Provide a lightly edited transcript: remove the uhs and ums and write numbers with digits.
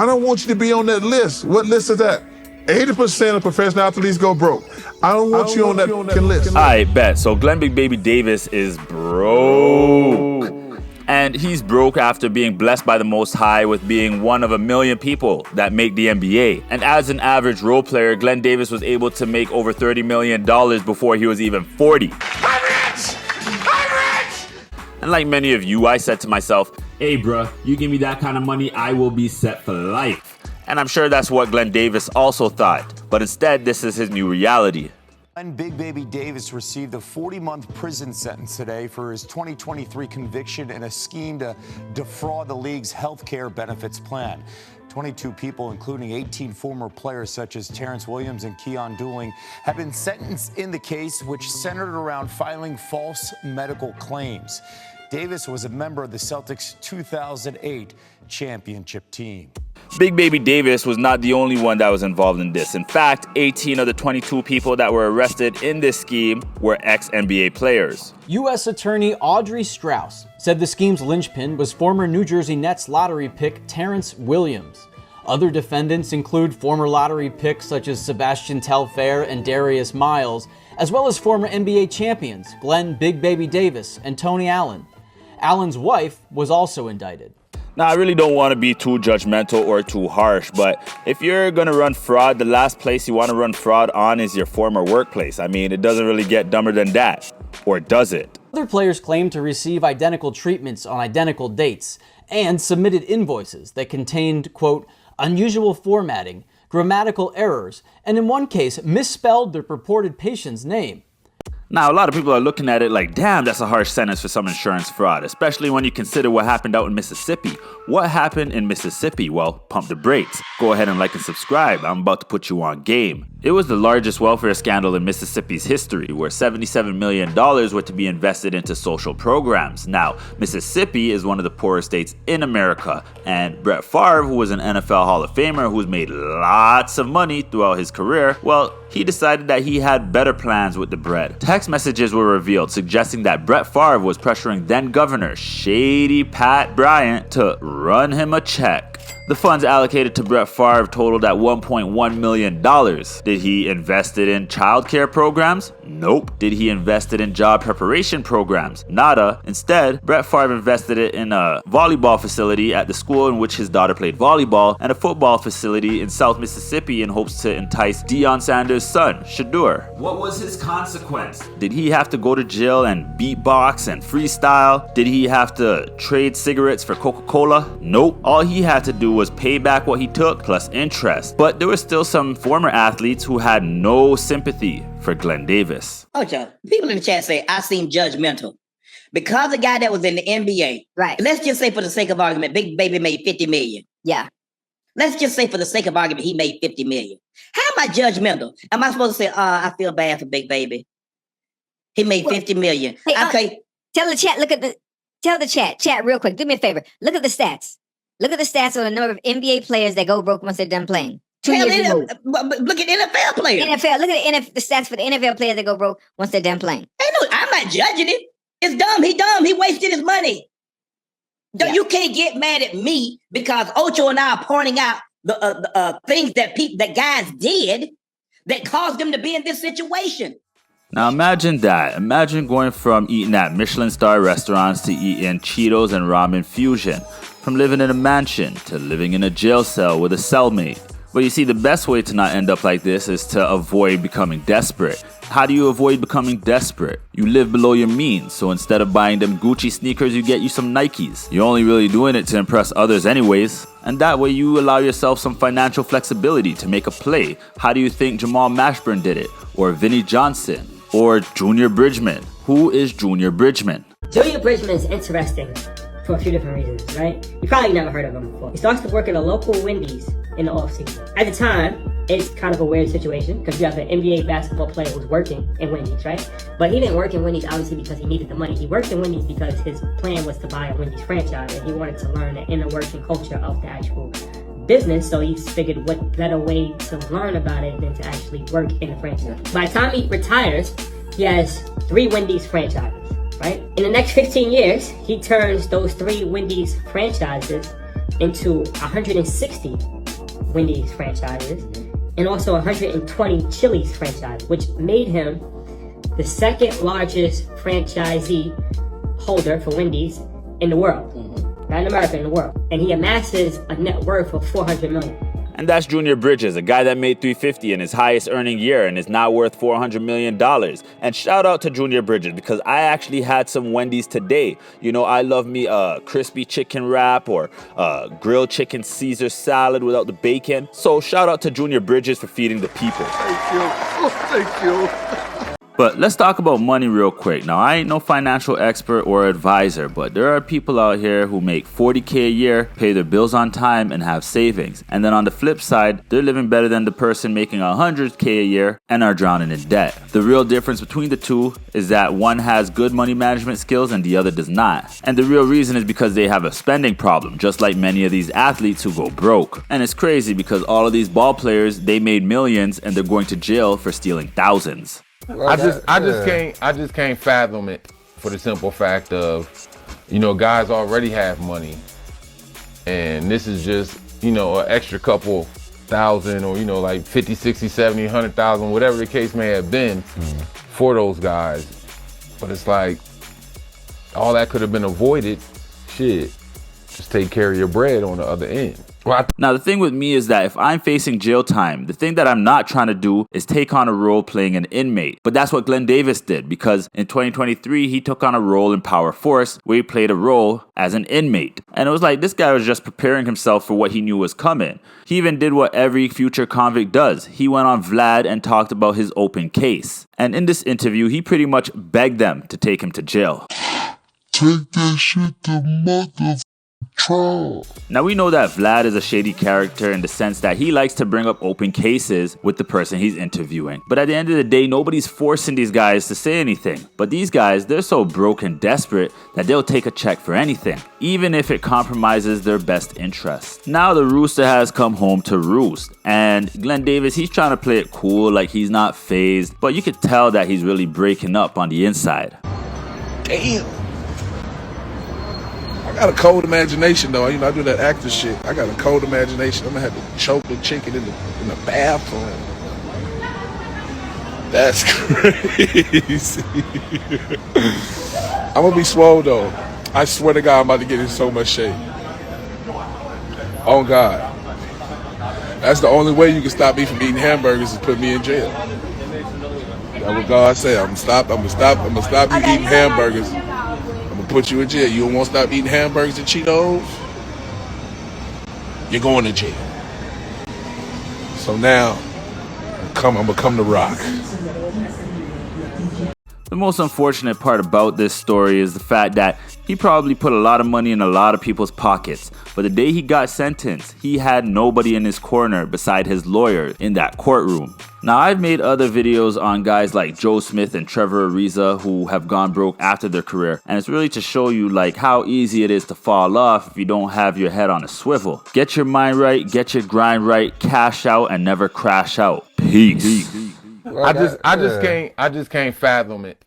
I don't want you to be on that list. What list is that? 80% of professional athletes go broke. I don't want you on that list. I bet. So Glen Big Baby Davis is broke. And he's broke after being blessed by the Most High with being one of a million people that make the NBA. And as an average role player, Glen Davis was able to make over $30 million before he was even 40. I'm rich! I'm rich! And like many of you, I said to myself, hey bruh, you give me that kind of money, I will be set for life. And I'm sure that's what Glen Davis also thought. But instead, this is his new reality. Glen Big Baby Davis received a 40-month prison sentence today for his 2023 conviction in a scheme to defraud the league's health care benefits plan. 22 people, including 18 former players such as Terrence Williams and Keon Dooling, have been sentenced in the case, which centered around filing false medical claims. Davis was a member of the Celtics' 2008 championship team. Big Baby Davis was not the only one that was involved in this. In fact, 18 of the 22 people that were arrested in this scheme were ex-NBA players. U.S. Attorney Audrey Strauss said the scheme's linchpin was former New Jersey Nets lottery pick Terrence Williams. Other defendants include former lottery picks such as Sebastian Telfair and Darius Miles, as well as former NBA champions Glen Big Baby Davis and Tony Allen. Allen's wife was also indicted. Now, I really don't want to be too judgmental or too harsh, but if you're going to run fraud, the last place you want to run fraud on is your former workplace. I mean, it doesn't really get dumber than that. Or does it? Other players claimed to receive identical treatments on identical dates and submitted invoices that contained, quote, unusual formatting, grammatical errors, and in one case misspelled their purported patient's name. Now, a lot of people are looking at it like, damn, that's a harsh sentence for some insurance fraud, especially when you consider what happened out in Mississippi. What happened in Mississippi? Well, pump the brakes. Go ahead and like and subscribe. I'm about to put you on game. It was the largest welfare scandal in Mississippi's history, where $77 million were to be invested into social programs. Now, Mississippi is one of the poorest states in America, and Brett Favre, who was an NFL Hall of Famer who's made lots of money throughout his career, well, he decided that he had better plans with the bread. Text messages were revealed suggesting that Brett Favre was pressuring then-Governor Shady Pat Bryant to run him a check. The funds allocated to Brett Favre totaled at $1.1 million. Did he invest it in childcare programs? Nope. Did he invest it in job preparation programs? Nada. Instead, Brett Favre invested it in a volleyball facility at the school in which his daughter played volleyball and a football facility in South Mississippi in hopes to entice Deion Sanders' son, Shadur. What was his consequence? Did he have to go to jail and beatbox and freestyle? Did he have to trade cigarettes for Coca-Cola? Nope. All he had to do was pay back what he took plus interest. But there were still some former athletes who had no sympathy for Glen Davis. Okay, people in the chat say I seem judgmental because the guy that was in the NBA, right? Let's just say for the sake of argument, Big Baby made 50 million. Yeah. Let's just say for the sake of argument, he made 50 million. How am I judgmental? Am I supposed to say, I feel bad for Big Baby? He made 50 million. Hey, okay. Tell the chat, tell the chat real quick. Do me a favor. Look at the stats. Look at the stats on the number of NBA players that go broke once they're done playing. Look at NFL players. NFL. Look at the stats for the NFL players that go broke once they're done playing. Hey, no, I'm not judging it. It's dumb. He dumb. He wasted his money. Yeah. You can't get mad at me because Ocho and I are pointing out the things that guys did that caused them to be in this situation. Now imagine that. Imagine going from eating at Michelin star restaurants to eating Cheetos and ramen fusion. From living in a mansion to living in a jail cell with a cellmate. But you see, the best way to not end up like this is to avoid becoming desperate. How do you avoid becoming desperate? You live below your means, so instead of buying them Gucci sneakers, you get you some Nikes. You're only really doing it to impress others anyways. And that way you allow yourself some financial flexibility to make a play. How do you think Jamal Mashburn did it? Or Vinnie Johnson? Or Junior Bridgeman? Who is Junior Bridgeman? Junior Bridgeman is interesting for a few different reasons, right? You probably never heard of him before. He starts to work at a local Wendy's in the off-season. At the time, it's kind of a weird situation because you have an NBA basketball player who's working in Wendy's, right? But he didn't work in Wendy's obviously because he needed the money. He worked in Wendy's because his plan was to buy a Wendy's franchise and he wanted to learn the inner working culture of the actual business. So he figured what better way to learn about it than to actually work in the franchise. By the time he retires, he has 3 Wendy's franchises. Right? In the next 15 years, he turns those 3 Wendy's franchises into 160 Wendy's franchises and also 120 Chili's franchises, which made him the second largest franchisee holder for Wendy's in the world. Not in America, in the world. And he amasses a net worth of $400 million. And that's Junior Bridges, a guy that made $350 in his highest earning year and is now worth $400 million. And shout out to Junior Bridges, because I actually had some Wendy's today. You know, I love me a crispy chicken wrap or grilled chicken Caesar salad without the bacon. So shout out to Junior Bridges for feeding the people. Thank you. Thank you. But let's talk about money real quick. Now, I ain't no financial expert or advisor, but there are people out here who make $40K a year, pay their bills on time, and have savings. And then on the flip side, they're living better than the person making $100K a year and are drowning in debt. The real difference between the two is that one has good money management skills and the other does not. And the real reason is because they have a spending problem, just like many of these athletes who go broke. And it's crazy because all of these ball players, they made millions and they're going to jail for stealing thousands. I just can't fathom it for the simple fact of, you know, guys already have money, and this is just, you know, an extra couple thousand, or, you know, like 50, 60, 70, 100,000, whatever the case may have been for those guys. But it's like, all that could have been avoided. Shit, just take care of your bread on the other end. Now, the thing with me is that if I'm facing jail time, the thing that I'm not trying to do is take on a role playing an inmate. But that's what Glen Davis did, because in 2023, he took on a role in Power Force where he played a role as an inmate. And it was like this guy was just preparing himself for what he knew was coming. He even did what every future convict does. He went on Vlad and talked about his open case. And in this interview, he pretty much begged them to take him to jail. Take that shit to mother. Now, we know that Vlad is a shady character in the sense that he likes to bring up open cases with the person he's interviewing. But at the end of the day, nobody's forcing these guys to say anything. But these guys, they're so broke and desperate that they'll take a check for anything, even if it compromises their best interest. Now the rooster has come home to roost, and Glen Davis, he's trying to play it cool like he's not fazed, but you could tell that he's really breaking up on the inside. Damn. I got a cold imagination, though. You know, I do that actor shit. I got a cold imagination. I'm gonna have to choke the chicken in the bathroom. That's crazy. I'm gonna be swole, though. I swear to God, I'm about to get in so much shape. Oh God. That's the only way you can stop me from eating hamburgers is put me in jail. That's what God said. I'm gonna stop you eating hamburgers. Put you in jail. You don't want to stop eating hamburgers and Cheetos? You're going to jail. So now, I'm gonna come to Rock. The most unfortunate part about this story is the fact that he probably put a lot of money in a lot of people's pockets, but the day he got sentenced, he had nobody in his corner beside his lawyer in that courtroom. Now, I've made other videos on guys like Joe Smith and Trevor Ariza who have gone broke after their career, and it's really to show you like how easy it is to fall off if you don't have your head on a swivel. Get your mind right, get your grind right, cash out, and never crash out. Peace. I just can't fathom it